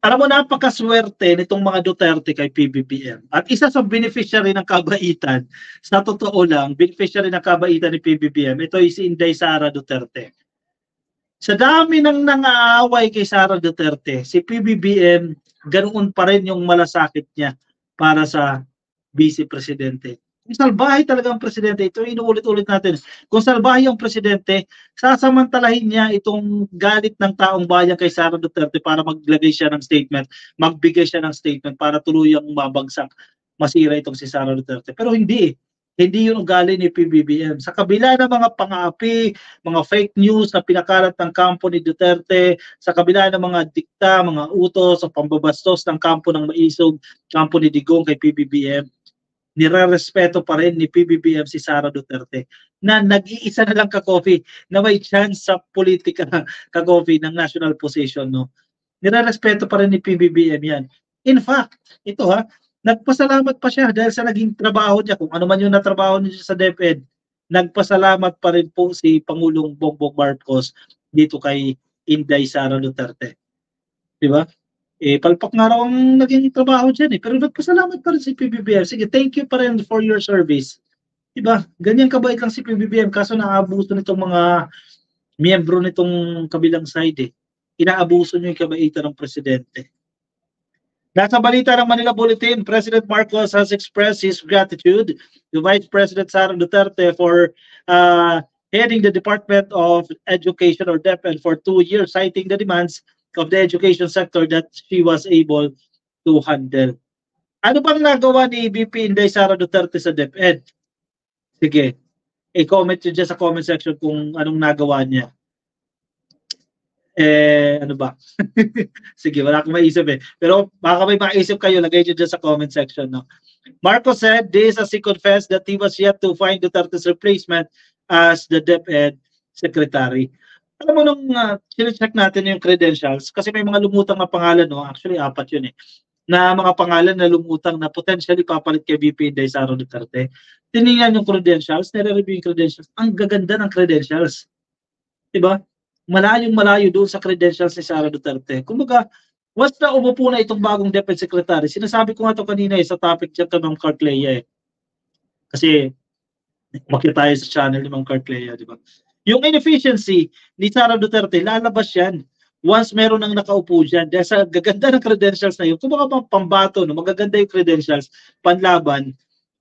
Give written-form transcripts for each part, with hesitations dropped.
Alam mo, napakaswerte nitong mga Duterte kay PBBM. At isa sa beneficiary ng kabaitan, sa totoo lang, beneficiary ng kabaitan ni PBBM, ito ay si Inday Sara Duterte. Sa dami ng nang-aaway kay Sara Duterte, si PBBM, ganoon pa rin yung malasakit niya para sa Vice Presidente. Kung salbahe talaga ang presidente, ito inuulit-ulit natin. Kung salbahe ang presidente, sasamantalahin niya itong galit ng taong bayan kay Sara Duterte para maglagay siya ng statement, magbigay siya ng statement para tuluyang mabagsak, masira itong si Sara Duterte. Pero hindi eh. Hindi yun ugali ni PBBM. Sa kabila ng mga pang-aapi, mga fake news na pinakalat ng kampo ni Duterte, sa kabila ng mga dikta, mga utos o pambabastos ng kampo ng Maisog, kampo ni Digong kay PBBM, nirerespeto pa rin ni PBBM si Sara Duterte na nag-iisa na lang ka-coffee na may chance sa politika ka-coffee ng national position, no? Nirerespeto pa rin ni PBBM yan. In fact, ito nagpasalamat pa siya dahil sa naging trabaho niya, kung ano man yung natrabaho niya sa DepEd, nagpasalamat pa rin po si Pangulong Bongbong Marcos dito kay Inday Sara Duterte. Di ba? Palpak nga raw ang naging trabaho dyan eh. Pero nagpasalamat pa rin si PBBM. Sige, thank you pa rin for your service. Diba? Ganyan kabait lang si PBBM. Kaso naabuso nitong mga miyembro nitong kabilang side eh. Inaabuso nyo yung kabaitan ng presidente. Nasa balita ng Manila Bulletin, President Marcos has expressed his gratitude to Vice President Sara Duterte for heading the Department of Education or DepEd for 2 years, citing the demands of the education sector that she was able to handle. Ano bang nagawa ni VP Inday Sara Duterte sa DepEd? Sige, i-comment nyo dyan sa comment section kung anong nagawa niya. Ano ba? Sige, wala akong maisip eh. Pero baka may maisip kayo, lagay nyo dyan sa comment section. No? Marcos said this as he confessed that he was yet to find Duterte's replacement as the DepEd Secretary. Alam mo nung check natin yung credentials, kasi may mga lumutang na pangalan, no? Actually 4 yun eh, na mga pangalan na lumutang na potentially papalit kay VP Inday Sara Duterte. Tinignan yung credentials, nire-review yung credentials. Ang gaganda ng credentials. Diba? Malayong-malayo doon sa credentials ni Sara Duterte. Kumbaga, once na umupo na itong bagong DepEd Secretary, sinasabi ko nga ito kanina sa topic dyan ka ng Kurt Lea eh. Kasi, makita tayo sa channel ni Ma'am Kurt Lea, di ba? Yung inefficiency ni Sara Duterte, lalabas yan once meron nang nakaupo dyan. Dahil sa gaganda ng credentials na yun, kung baka pambato, no, magaganda yung credentials, panlaban,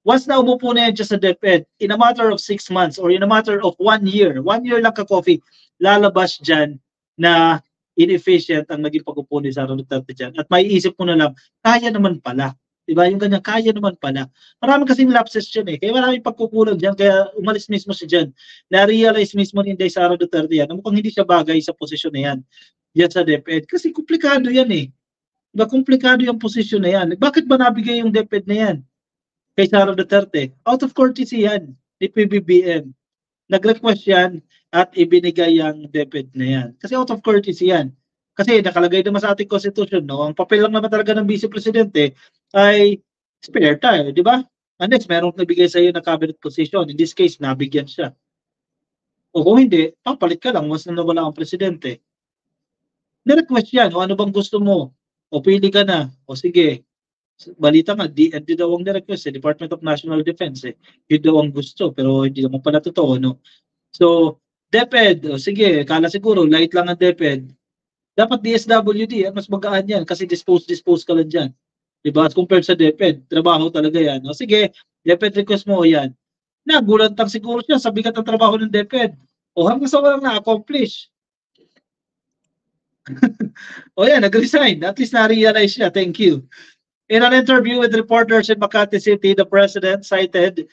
once na umupo na yan dyan sa DepEd, in a matter of 6 months or in a matter of 1 year lang ka-coffee, lalabas dyan na inefficient ang naging pag-upo ni Sara Duterte dyan. At may isip mo na lang, kaya naman pala. Diba? Yung kanya, kaya naman pala. Marami kasing lapses dyan eh. Kaya maraming pagkukulang dyan. Kaya umalis mismo si dyan. Na-realize mismo ni Inday Sara Duterte yan. Mukhang hindi siya bagay sa posisyon na yan. Yan sa DepEd. Kasi komplikado yan eh. Diba? Komplikado yung posisyon na yan. Bakit ba nabigay yung DepEd na yan kay Sara Duterte? Out of courtesy yan ni PBBM. Nag-request yan at ibinigay ang DepEd na yan. Kasi out of courtesy yan. Kasi nakalagay naman sa ating constitution, no? Ang papel lang naman talaga ng Vice Presidente ay spare time, di ba? Unless merong nabigay sa iyo na cabinet position. In this case, nabigyan siya. O kung hindi, papalit ka lang once na nawala ang presidente. Nirequest yan. O ano bang gusto mo? O pili ka na. O sige. Balita nga, DND daw ang nirequest Department of National Defense Yun daw ang gusto, pero hindi naman pala totoo, no? So, DepEd, o sige, kala siguro, light lang ang DepEd. Dapat DSWD, mas magaan yan kasi dispose ka lang dyan. Diba? As compared sa DepEd, trabaho talaga yan. O sige, DepEd request mo, yan. Nagulantang siguro siya sa bigat ng trabaho ng DepEd. O hanggang sa walang na-accomplish. O yan, nag-resign. At least na-realize siya. Thank you. In an interview with reporters in Makati City, the President cited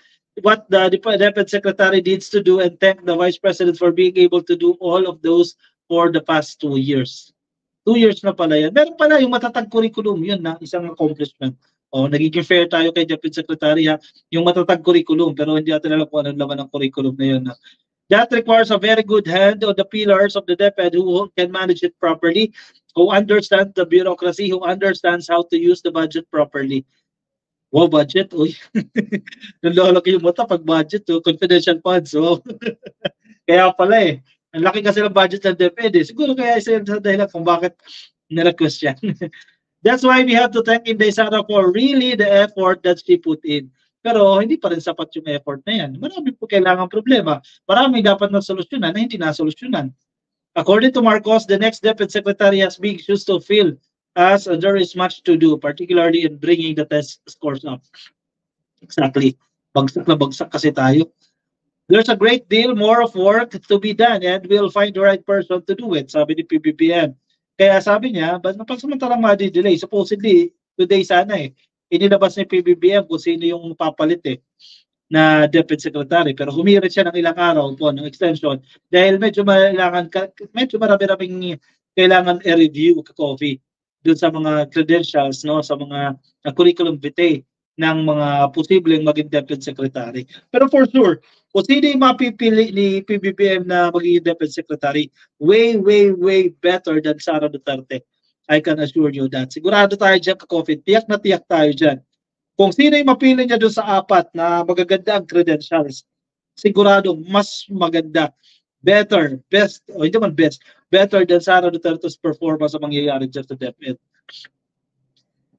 what the DepEd Secretary needs to do and thanked the Vice President for being able to do all of those for the past 2 years. 2 years na pala yan. Meron pala yung matatag curriculum, yun na, isang accomplishment. O, nagiging fair tayo kay DepEd Secretary yung matatag curriculum, pero hindi natin alam kung ano naman ang curriculum na yun. That requires a very good hand on the pillars of the DepEd who can manage it properly, who understands the bureaucracy, who understands how to use the budget properly. Wow, budget? Uy, nalolaki yung mata pag budget, confidential funds. Wow. Kaya pala eh. Ang laki kasi ng budget ng DepEd eh. Siguro kaya isa yung dahilan kung bakit nirequest yan. That's why we have to thank Inday Sara for really the effort that she put in. Pero hindi pa rin sapat yung effort na yan. Marami po kailangan problema. Marami dapat na solusyonan na hindi nasolusyonan. According to Marcos, the next DepEd secretary has big shoes to fill as there is much to do, particularly in bringing the test scores up. Exactly. Bagsak na bagsak kasi tayo. There's a great deal more of work to be done and we'll find the right person to do it, sabi ni PBBM. Kaya sabi niya, ba't napagsamantalang madi-delay? Supposedly, today sana inilabas ni PBBM kung sino yung papalit na DepEd secretary. Pero humirit siya ng ilang araw po ng extension dahil medyo marami-raming kailangan i-review ka-coffee dun sa mga credentials, no, sa mga curriculum vitae ng mga posibleng maging DepEd secretary. Pero for sure, kung sino yung mapipili ni PBBM na magiging DepEd secretary, way better than Sara Duterte. I can assure you that. Sigurado tayo dyan, ka-coffee. Tiyak na tiyak tayo dyan. Kung sino yung mapili niya doon sa apat na magaganda ang credentials, sigurado mas maganda, better, best, o hindi man best, better than Sara Duterte's performance sa mangyayari dyan sa DepEd.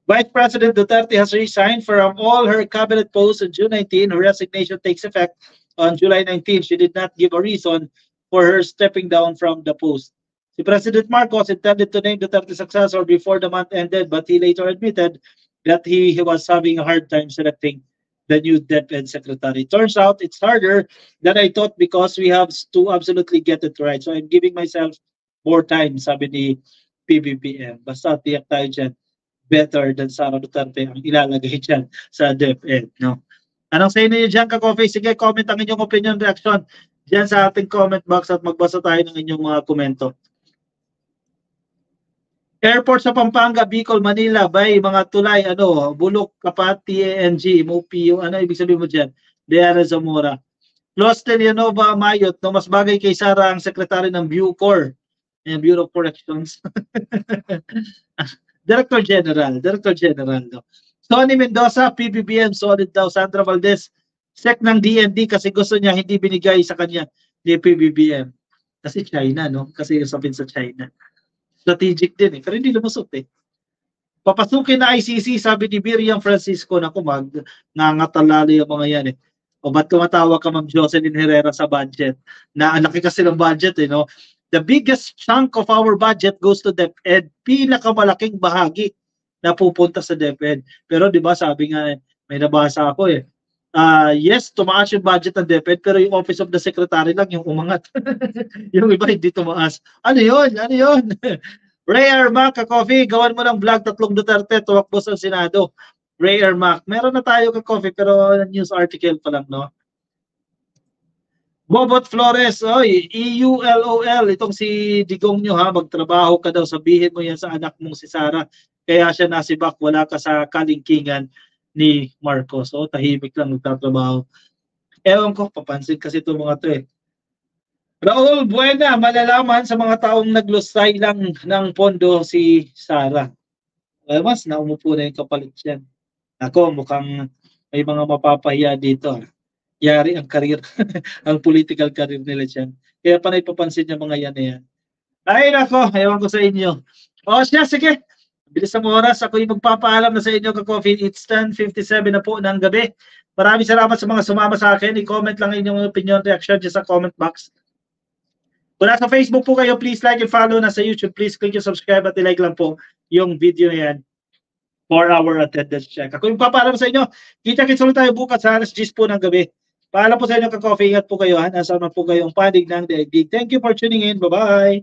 Vice President Duterte has resigned from all her cabinet posts on June 19. Her resignation takes effect on July 19. She did not give a reason for her stepping down from the post. Si President Marcos intended to name Duterte's successor before the month ended, but he later admitted that he was having a hard time selecting the new DepEd secretary. Turns out it's harder than I thought because we have to absolutely get it right. So I'm giving myself more time, sabi ni PBBM. Basta tiyak tayo dyan, better than Sara Duterte ang ilalagay dyan sa DepEd. No? Anong sa inyo dyan, ka-coffee? Sige, comment ang inyong opinion, reaction dyan sa ating comment box at magbasa tayo ng inyong mga komento. Airport sa Pampanga, Bicol, Manila, by mga tulay, Bulok, Kapat, TANG, MOP, ibig sabihin mo dyan? Deara Zamora. Los Telianova, Mayot, no, mas bagay kay Sara ang sekretary ng Bucor, Bureau of Corrections. Director General, no. Tony Mendoza, PBBM, solid daw. Sandra Valdez, sec ng DND kasi gusto niya hindi binigay sa kanya ni PBBM. Kasi China, no? Kasi usapin sa China. Strategic din pero hindi lumusot Papasukin na ICC, sabi ni Miriam Francisco na nangatalalo yung mga yan O ba't tumatawag ka, Ma'am Jocelyn Herrera, sa budget? Na laki kasi ng budget no? The biggest chunk of our budget goes to DepEd. Pinakamalaking bahagi na pupunta sa DepEd. Pero di ba sabi nga, may nabasa ako yes, tumaas yung budget ng DepEd pero yung Office of the Secretary lang yung umangat. Yung iba hindi tumaas. Ano yun? Ray Armac, ka-coffee, gawan mo ng vlog, 3 Duterte, tuwakbo sa Senado. Ray Armac, meron na tayo ka-coffee pero news article pa lang, no? Bobot Flores, EULOL, itong si Digong nyo magtrabaho ka daw, sabihin mo yan sa anak mong si Sara, kaya siya nasibak, wala ka sa kalingkingan ni Marcos. Tahimik lang nagtatrabaho. Ewan ko, papansin kasi itong mga to Raul Buena, malalaman sa mga taong naglusay lang ng pondo si Sara. Mas naumupo na yung kapalit yan. Ako, mukhang may mga mapapahiya dito. Yari ang karir, ang political career nila dyan. Kaya panay papansin niya mga yan na yan. Ay nako, ewan ko sa inyo. Sige. Bilis ang oras, ako yung magpapaalam na sa inyo ka-coffee. It's 10:57 na po ng gabi. Maraming salamat sa mga sumama sa akin. I-comment lang inyong opinion, reaction dyan sa comment box. Kung nasa Facebook po kayo, please like and follow. Nasa YouTube, please click yung subscribe at i-like lang po yung video na yan for our attendance check. Ako yung papaalam sa inyo. Kita-kits ulit tayo bukas sa alas 10 po ng gabi. Paalam po sa inyo ka-coffee. Ingat po kayo. Nasa naman po kayong panig ng daigdig. Thank you for tuning in. Bye-bye.